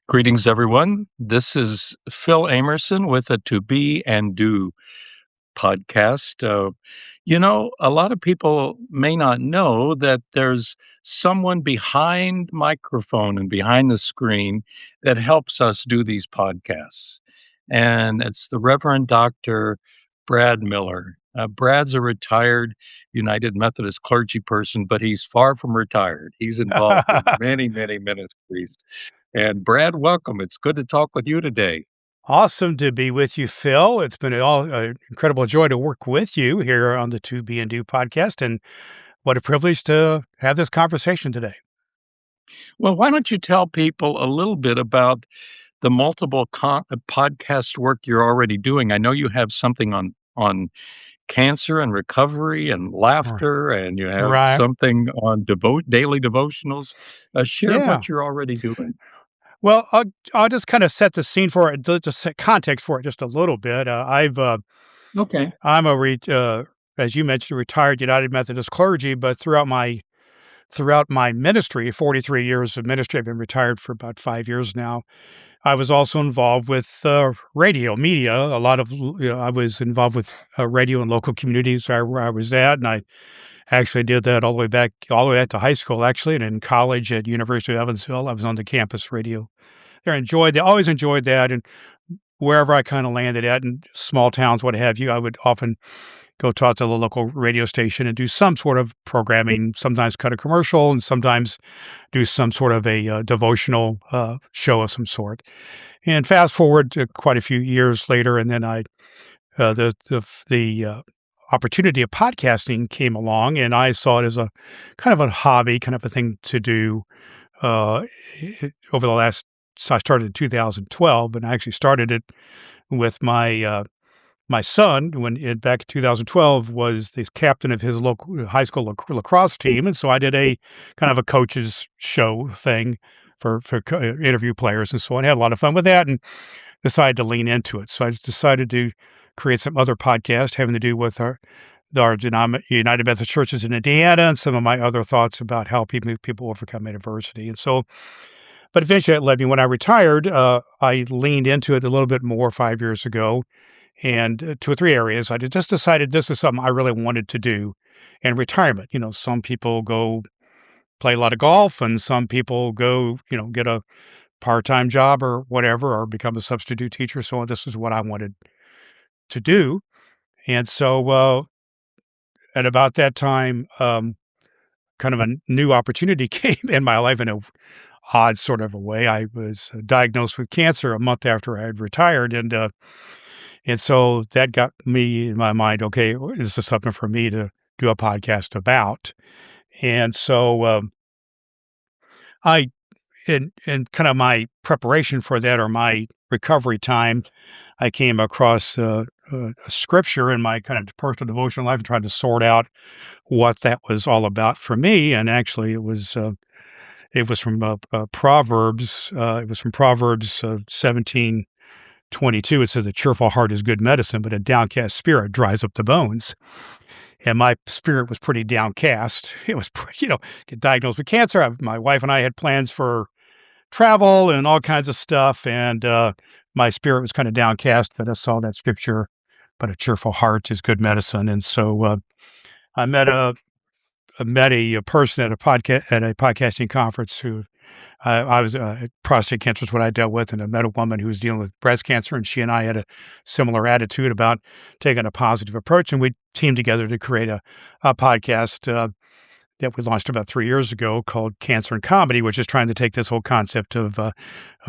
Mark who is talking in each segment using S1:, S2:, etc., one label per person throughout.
S1: Greetings, everyone. This is Phil Amerson with a To Be and Do podcast. A lot of people may not know that there's someone behind microphone and behind the screen that helps us do these podcasts. And it's the Reverend Dr. Brad Miller. Brad's a retired United Methodist clergy person, but he's far from retired. He's involved in many, many ministries. And Brad, welcome. It's good to talk with you today.
S2: Awesome to be with you, Phil. It's been an incredible joy to work with you here on the To Be and Do podcast, and what a privilege to have this conversation today.
S1: Well, why don't you tell people a little bit about the multiple podcast work you're already doing? I know you have something on cancer and recovery and
S2: R-
S1: laughter, and you have
S2: Right.
S1: something on daily devotionals. Share
S2: Yeah.
S1: what you're already doing.
S2: Well, I'll just kind of set the scene for it, just set context for it just a little bit.
S1: Okay.
S2: I'm as you mentioned, a retired United Methodist clergy, but throughout my ministry, 43 years of ministry, I've been retired for about 5 years now. I was also involved with radio media. I was involved with radio in local communities where I was at, and I actually did that all the way back to high school, actually, and in college at University of Evansville. I was on the campus radio. Always enjoyed that, and wherever I kind of landed at, in small towns, what have you, I would often go talk to the local radio station and do some sort of programming. Sometimes cut a commercial, and sometimes do some sort of a devotional show of some sort. And fast forward to quite a few years later, and then the opportunity of podcasting came along, and I saw it as a kind of a hobby, kind of a thing to do. Uh, over the last, so I started in 2012, and I actually started it with my son back in 2012 was the captain of his local high school lacrosse team, and so I did a kind of a coaches show thing for interview players and so on. I had a lot of fun with that, and decided to lean into it. So I just decided to create some other podcast having to do with our United Methodist churches in Indiana, and some of my other thoughts about how people overcome adversity. And so, but eventually it led me, when I retired, I leaned into it a little bit more 5 years ago, and 2 or 3 areas. I just decided this is something I really wanted to do in retirement. Some people go play a lot of golf, and some people go, get a part-time job or whatever, or become a substitute teacher. So this is what I wanted to do. And so, at about that time, kind of a new opportunity came in my life in a odd sort of a way. I was diagnosed with cancer a month after I had retired, and so that got me in my mind. Okay, this is something for me to do a podcast about. And so, I in kind of my preparation for that, or my recovery time, I came across a scripture in my kind of personal devotional life and tried to sort out what that was all about for me. And actually, it was from Proverbs. It was from Proverbs 17:22. It says, "A cheerful heart is good medicine, but a downcast spirit dries up the bones." And my spirit was pretty downcast. It was, get diagnosed with cancer. My wife and I had plans for travel and all kinds of stuff, and my spirit was kind of downcast. But I saw that scripture, "But a cheerful heart is good medicine." And so I met a person at a podcasting conference who I was prostate cancer is what I dealt with, and I met a woman who was dealing with breast cancer, and she and I had a similar attitude about taking a positive approach, and we teamed together to create a podcast that we launched about 3 years ago, called Cancer and Comedy, which is trying to take this whole concept of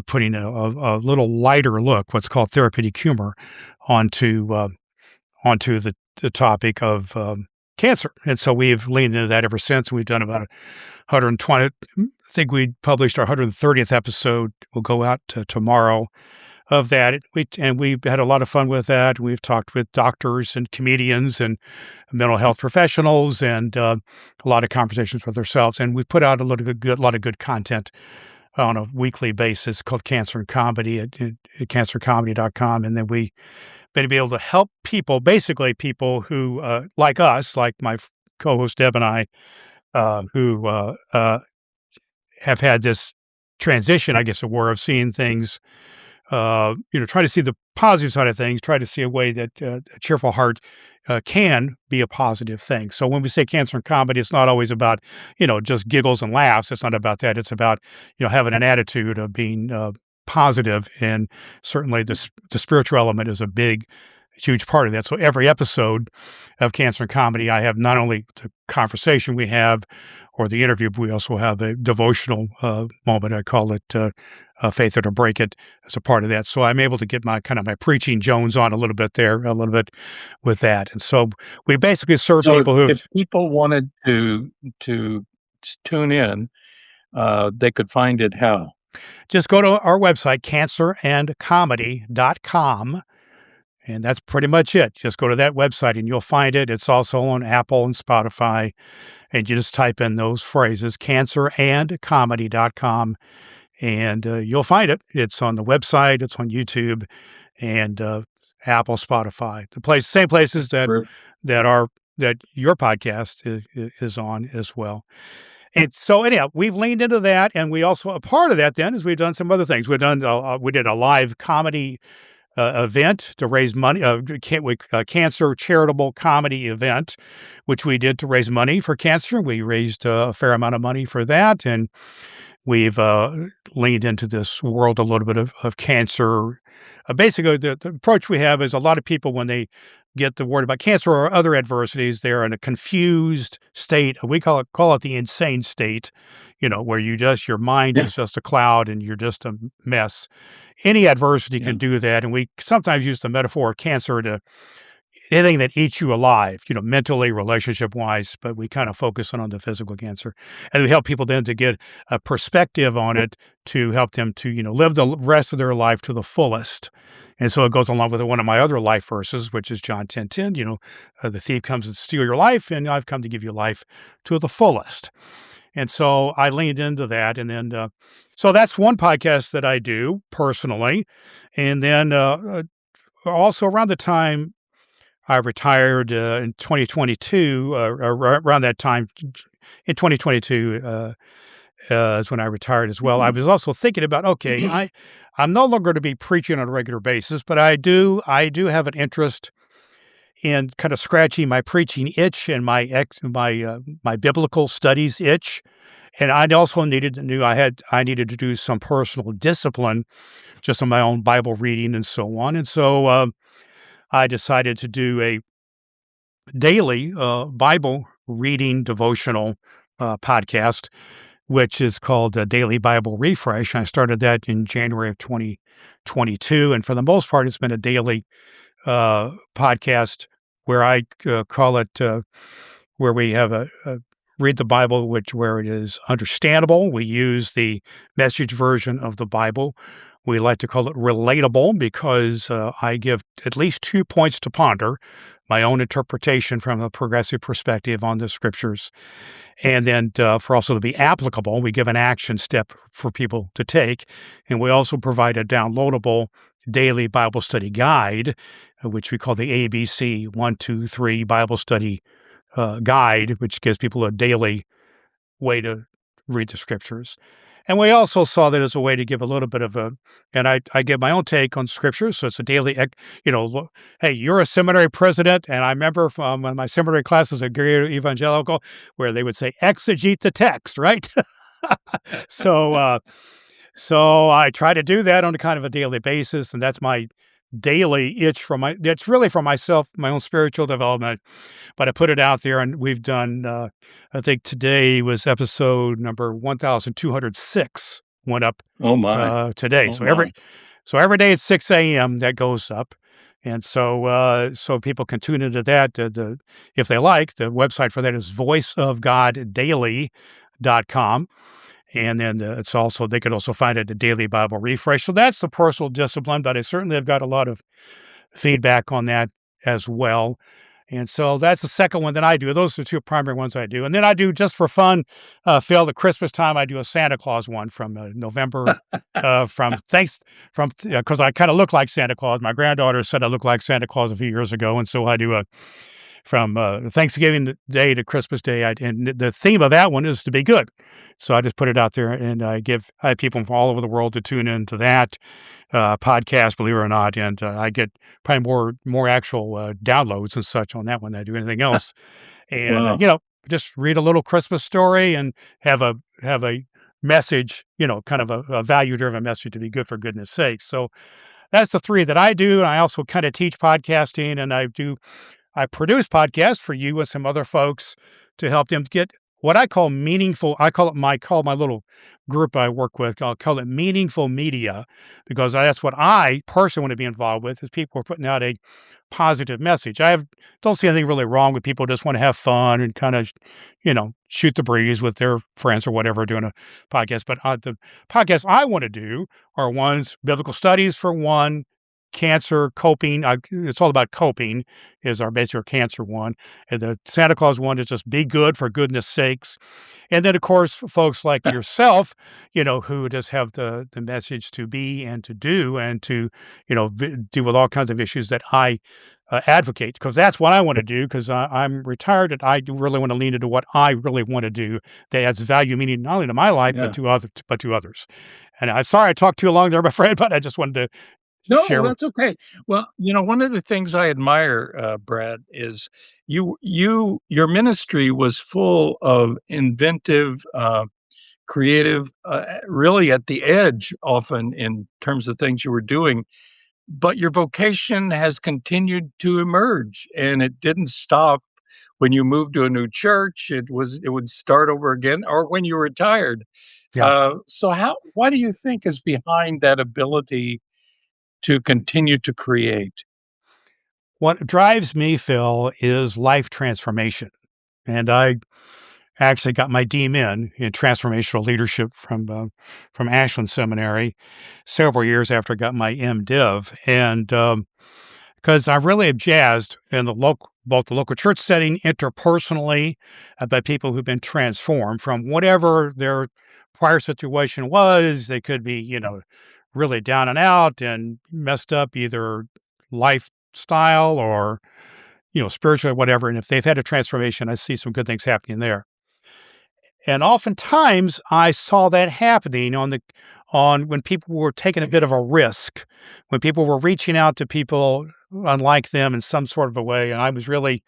S2: putting a little lighter look, what's called therapeutic humor, onto the topic of cancer. And so we've leaned into that ever since. We've done about 120. I think we published our 130th episode. Will go out tomorrow of that. We've had a lot of fun with that. We've talked with doctors and comedians and mental health professionals, and a lot of conversations with ourselves. And we've put out a lot of good content on a weekly basis called Cancer and Comedy at cancercomedy.com. And then we been able to help people, basically people who, like us, like my co-host Deb and I, who have had this transition, I guess, of seeing things, try to see the positive side of things, try to see a way that a cheerful heart can be a positive thing. So when we say cancer and comedy, it's not always about, just giggles and laughs. It's not about that. It's about, having an attitude of being positive, and certainly the spiritual element is a big, huge part of that. So every episode of Cancer and Comedy, I have not only the conversation we have or the interview, but we also have a devotional moment. I call it Faith It or Break It as a part of that. So I'm able to get my preaching Jones on a little bit there, a little bit with that. And so we basically serve
S1: So
S2: people who
S1: if people wanted to tune in, they could find it how?
S2: just go to our website, cancerandcomedy.com. And that's pretty much it. Just go to that website and you'll find it. It's also on Apple and Spotify. And you just type in those phrases, cancerandcomedy.com, and you'll find it. It's on the website, it's on YouTube, and Apple, Spotify, same places that
S1: Sure.
S2: that your podcast is on as well. And so anyhow, we've leaned into that, and we also a part of that then is we've done some other things. We did a live comedy event to raise money, cancer charitable comedy event, which we did to raise money for cancer. We raised a fair amount of money for that, and we've leaned into this world a little bit of cancer. Basically, the approach we have is a lot of people, when they get the word about cancer or other adversities, they're in a confused state. We call it the insane state, where your mind is just a cloud and you're just a mess. Any adversity can do that. And we sometimes use the metaphor of cancer to anything that eats you alive, mentally, relationship wise, but we kind of focus on the physical cancer. And we help people then to get a perspective on it to help them to, live the rest of their life to the fullest. And so it goes along with one of my other life verses, which is John 10:10, the thief comes to steal your life, and I've come to give you life to the fullest. And so I leaned into that. And then, so that's one podcast that I do personally. And then also around the time I retired in 2022, around that time in 2022 is when I retired as well. I was also thinking about, okay, I'm no longer going to be preaching on a regular basis, but I do have an interest in kind of scratching my preaching itch and my biblical studies itch. And I also I needed to do some personal discipline just on my own Bible reading and so on. And so I decided to do a daily Bible reading devotional podcast, which is called Daily Bible Refresh. I started that in January of 2022. And for the most part, it's been a daily podcast where I call it, where we have a read the Bible, where it is understandable. We use the Message version of the Bible. We like to call it relatable because I give at least 2 points to ponder, my own interpretation from a progressive perspective on the scriptures. And then for also to be applicable, we give an action step for people to take. And we also provide a downloadable daily Bible study guide, which we call the ABC 1, 2, 3 Bible study guide, which gives people a daily way to read the scriptures. And we also saw that as a way to give a little bit of and I give my own take on scriptures. So it's a daily, hey, you're a seminary president. And I remember from my seminary classes at Gary Evangelical, where they would say, exegete the text, right? So I try to do that on a kind of a daily basis. And that's my daily itch that's really for myself, my own spiritual development. But I put it out there, and we've done, I think today was episode number 1,206 went up today. So every day at 6 a.m. that goes up. And so people can tune into that. If they like, the website for that is voiceofgoddaily.com. And then they could also find it at Daily Bible Refresh. So that's the personal discipline, but I certainly have got a lot of feedback on that as well. And so that's the second one that I do. Those are the two primary ones I do. And then I do, just for fun, Phil, at Christmas time, I do a Santa Claus one from November, because I kind of look like Santa Claus. My granddaughter said I look like Santa Claus a few years ago. And so I do a from Thanksgiving Day to Christmas Day. And the theme of that one is to be good. So I just put it out there, and I have people from all over the world to tune into that podcast, believe it or not. And I get probably more actual downloads and such on that one than I do anything else. And
S1: Wow.
S2: just read a little Christmas story and have a message, kind of a value driven message to be good for goodness sake. So that's the three that I do. And I also kind of teach podcasting, and I produce podcasts for you and some other folks to help them get what I call meaningful. Call my little group I work with. I'll call it meaningful media, because that's what I personally want to be involved with. Is people are putting out a positive message. Don't see anything really wrong with people just want to have fun and kind of, shoot the breeze with their friends or whatever doing a podcast. But the podcasts I want to do are ones biblical studies for one, cancer coping. It's all about coping is our basic cancer one. And the Santa Claus one is just be good for goodness sakes. And then, of course, folks like yourself, who just have the message to be and to do and to, deal with all kinds of issues that I advocate, because that's what I want to do, because I'm retired and I do really want to lean into what I really want to do that adds value, meaning not only to my life,
S1: Yeah.
S2: but to others. And I'm sorry I talked too long there, my friend, but I just wanted to
S1: No,
S2: share.
S1: that's okay. Well, one of the things I admire, Brad, is your ministry was full of inventive, creative, really at the edge often in terms of things you were doing, but your vocation has continued to emerge, and it didn't stop when you moved to a new church. It would start over again, or when you retired.
S2: Yeah.
S1: So what do you think is behind that ability to continue to create?
S2: What drives me, Phil, is life transformation. And I actually got my DMin in transformational leadership from Ashland Seminary several years after I got my MDiv. And because I really am jazzed in both the local church setting, interpersonally, by people who've been transformed from whatever their prior situation was. They could be, really down and out and messed up, either lifestyle or, spiritually, whatever. And if they've had a transformation, I see some good things happening there. And oftentimes I saw that happening on when people were taking a bit of a risk, when people were reaching out to people unlike them in some sort of a way. And I was really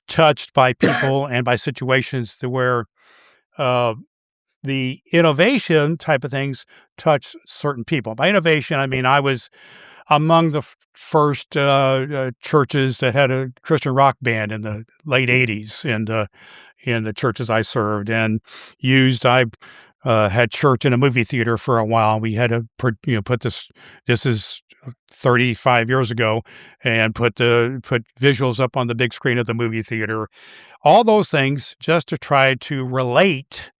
S2: touched by people and by situations to where uh, the innovation type of things touch certain people. By innovation, I mean I was among the first churches that had a Christian rock band in the late '80s, and in the churches I served, and I had church in a movie theater for a while. We had to put this is 35 years ago, and put visuals up on the big screen of the movie theater. All those things just to try to relate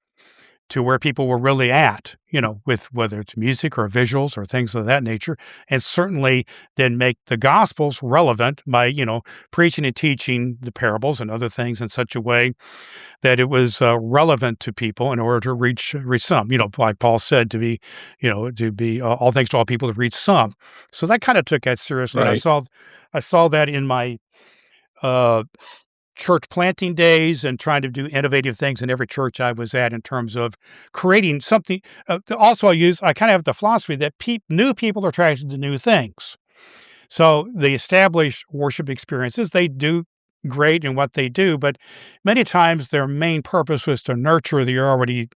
S2: to where people were really at, with whether it's music or visuals or things of that nature. And certainly then make the gospels relevant by, preaching and teaching the parables and other things in such a way that it was relevant to people in order to reach some, like Paul said, to be all things to all people, to reach some. So that kind of took that seriously. And
S1: Right.
S2: I saw that in my, uh, church planting days and trying to do innovative things in every church I was at in terms of creating something. Also, I kind of have the philosophy that new people are attracted to new things. So the established worship experiences, they do great in what they do, but many times their main purpose was to nurture they're already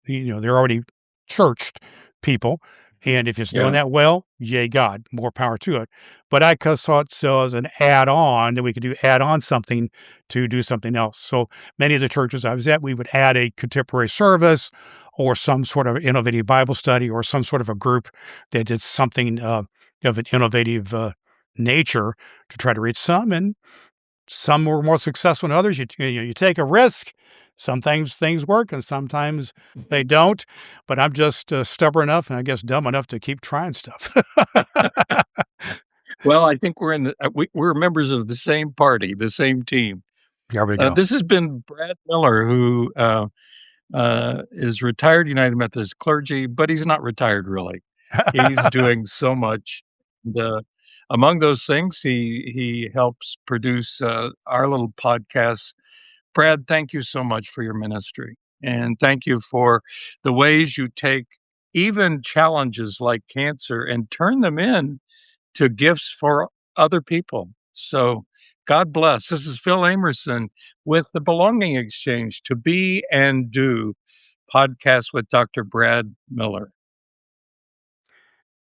S2: churched people. And if it's doing
S1: Yeah.
S2: that well, yay God, more power to it. But I just thought so as an add-on that we could add on something to do something else. So many of the churches I was at, we would add a contemporary service or some sort of innovative Bible study or some sort of a group that did something of an innovative nature to try to reach some, and some were more successful than others. You take a risk. Sometimes things work, and sometimes they don't. But I'm just stubborn enough, and I guess dumb enough to keep trying stuff.
S1: Well, I think we're members of the same party, the same team.
S2: There we go.
S1: This has been Brad Miller, who is retired United Methodist clergy, but he's not retired really. He's doing so much. among those things, he helps produce our little podcast. Brad, thank you so much for your ministry, and thank you for the ways you take even challenges like cancer and turn them in to gifts for other people. So God bless. This is Phil Amerson with the Belonging Exchange, To Be and Do podcast with Dr. Brad Miller.